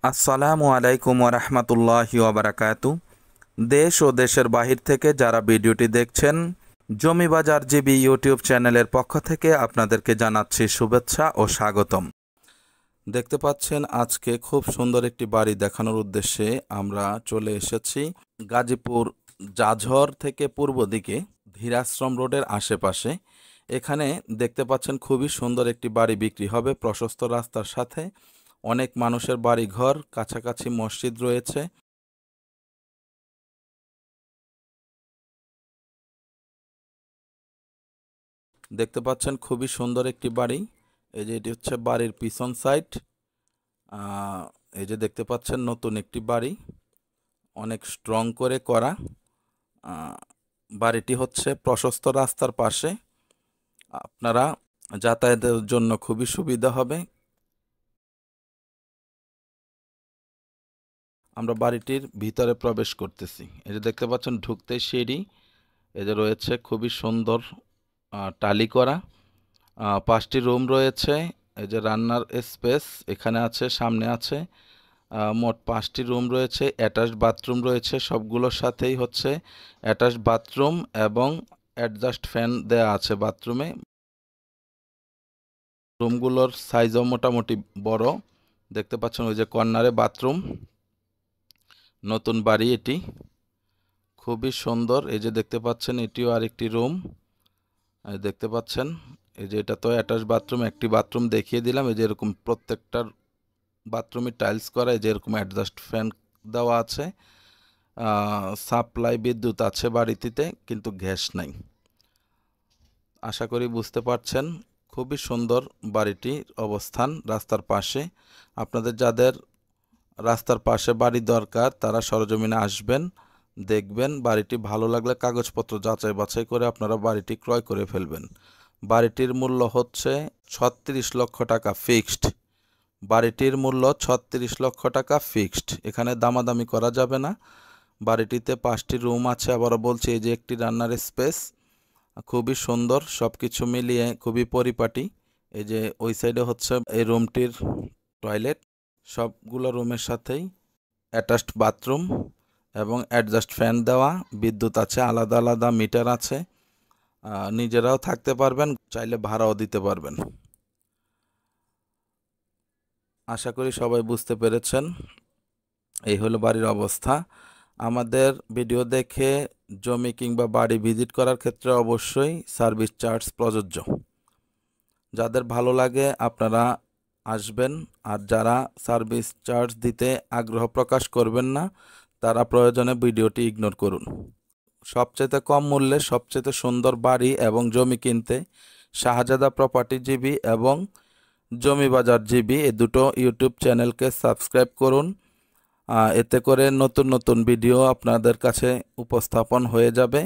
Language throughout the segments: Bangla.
আসসালামু আলাইকুম ওরহমতুল্লাহি ওবারাকাতু। দেশ ও দেশের বাহির থেকে যারা ভিডিওটি দেখছেন, জমি বাজার জিবি ইউটিউব চ্যানেলের পক্ষ থেকে আপনাদেরকে জানাচ্ছি শুভেচ্ছা ও স্বাগতম। দেখতে পাচ্ছেন আজকে খুব সুন্দর একটি বাড়ি দেখানোর উদ্দেশ্যে আমরা চলে এসেছি গাজীপুর জাঝর থেকে পূর্ব দিকে ধীরাশ্রম রোডের আশেপাশে। এখানে দেখতে পাচ্ছেন খুবই সুন্দর একটি বাড়ি বিক্রি হবে প্রশস্ত রাস্তার সাথে। অনেক মানুষের বাড়ি ঘর, কাছাকাছি মসজিদ রয়েছে। দেখতে পাচ্ছেন খুবই সুন্দর একটি বাড়ি। এই যে এটি হচ্ছে বাড়ির পিছন সাইড। এই যে দেখতে পাচ্ছেন নতুন একটি বাড়ি, অনেক স্ট্রং করে করা। বাড়িটি হচ্ছে প্রশস্ত রাস্তার পাশে, আপনারা যাতায়াতের জন্য খুবই সুবিধা হবে। আমরা বাড়িটির ভিতরে প্রবেশ করতেছি। এই যে দেখতে পাচ্ছেন ঢুকতে সিঁড়ি, এই যে রয়েছে খুবই সুন্দর টালি করা। 5টি রুম রয়েছে। এই যে রান্নার স্পেস এখানে আছে, সামনে আছে। মোট 5টি রুম রয়েছে, অ্যাটাচড বাথরুম রয়েছে। সবগুলোর সাথেই হচ্ছে অ্যাটাচড বাথরুম এবং অ্যাডজাস্ট ফ্যান দেয়া আছে বাথরুমে। রুমগুলোর সাইজও মোটামুটি বড়। দেখতে পাচ্ছেন ওই যে কর্নারে বাথরুম। নতুন বাড়ি এটি, খুবই সুন্দর। এই যে দেখতে পাচ্ছেন এটিও আরেকটি রুম দেখতে পাচ্ছেন। এই যে এটা তো অ্যাটাচ বাথরুম, একটি বাথরুম দেখিয়ে দিলাম। এই যে এরকম প্রত্যেকটার বাথরুমে টাইলস করা, এই যে এরকম অ্যাডজাস্ট ফ্যান দেওয়া আছে। সাপ্লাই বিদ্যুৎ আছে বাড়িটিতে, কিন্তু গ্যাস নাই। আশা করি বুঝতে পারছেন। খুবই সুন্দর বাড়িটির অবস্থান রাস্তার পাশে। আপনাদের যাদের রাস্তার পাশে বাড়ি দরকার তারা সরজমিনে আসবেন, দেখবেন। বাড়িটি ভালো লাগলে কাগজপত্র যাচাই বাছাই করে আপনারা বাড়িটি ক্রয় করে ফেলবেন। বাড়িটির মূল্য হচ্ছে 36 লক্ষ টাকা ফিক্সড। বাড়িটির মূল্য 36 লক্ষ টাকা ফিক্সড, এখানে দামাদামি করা যাবে না। বাড়িটিতে 5টি রুম আছে, আবারও বলছি। এই যে একটি রান্নার স্পেস, খুবই সুন্দর, সব কিছু মিলিয়ে খুবই পরিপাটি। এই যে ওই সাইডে হচ্ছে এই রুমটির টয়লেট। সবগুলো রুমের সাথেই অ্যাটাচড বাথরুম এবং অ্যাডজাস্ট ফ্যান দেওয়া, বিদ্যুৎ আছে, আলাদা আলাদা মিটার আছে। নিজেরাও থাকতে পারবেন, চাইলে ভাড়াও দিতে পারবেন। আশা করি সবাই বুঝতে পেরেছেন। এই হলো বাড়ির অবস্থা। আমাদের ভিডিও দেখে জমি কিংবা বাড়ি ভিজিট করার ক্ষেত্রে অবশ্যই সার্ভিস চার্জ প্রযোজ্য। যাদের ভালো লাগে আপনারা আসবেন, আর যারা সার্ভিস চার্জ দিতে আগ্রহ প্রকাশ করবেন না তারা প্রয়োজনে ভিডিওটি ইগনোর করুন। সবচেয়ে কম মূল্যে সবচেয়ে সুন্দর বাড়ি এবং জমি কিনতে শাহজাদা প্রপার্টি জিবি এবং জমি বাজার জিবি এই দুটো ইউটিউব চ্যানেলকে সাবস্ক্রাইব করুন। এতে করে নতুন নতুন ভিডিও আপনাদের কাছে উপস্থাপন হয়ে যাবে,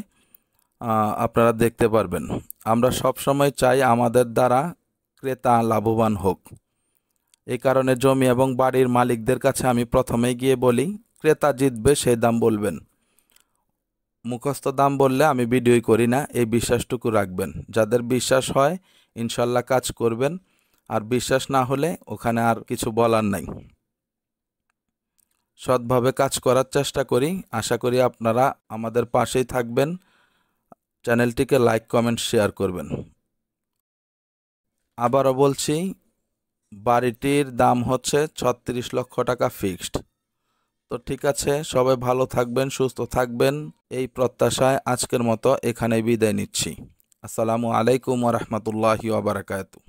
আপনারা দেখতে পারবেন। আমরা সব সময় চাই আমাদের দ্বারা ক্রেতা লাভবান হোক। এই কারণে জমি এবং বাড়ির মালিকদের কাছে আমি প্রথমেই গিয়ে বলি, ক্রেতা জিতবে সেই দাম বলবেন। মুখস্থ দাম বললে আমি ভিডিওই করি না, এই বিশ্বাসটুকু রাখবেন। যাদের বিশ্বাস হয় ইনশাল্লাহ কাজ করবেন, আর বিশ্বাস না হলে ওখানে আর কিছু বলার নাই। সৎভাবে কাজ করার চেষ্টা করি। আশা করি আপনারা আমাদের পাশেই থাকবেন। চ্যানেলটিকে লাইক, কমেন্ট, শেয়ার করবেন। আবারও বলছি, বাড়িটির দাম হচ্ছে 36 লক্ষ টাকা ফিক্সড। তো ঠিক আছে, সবাই ভালো থাকবেন, সুস্থ থাকবেন, এই প্রত্যাশায় আজকের মতো এখানেই বিদায় নিচ্ছি। আসসালামু আলাইকুম ওয়া রাহমাতুল্লাহি ওয়া বারাকাতুহু।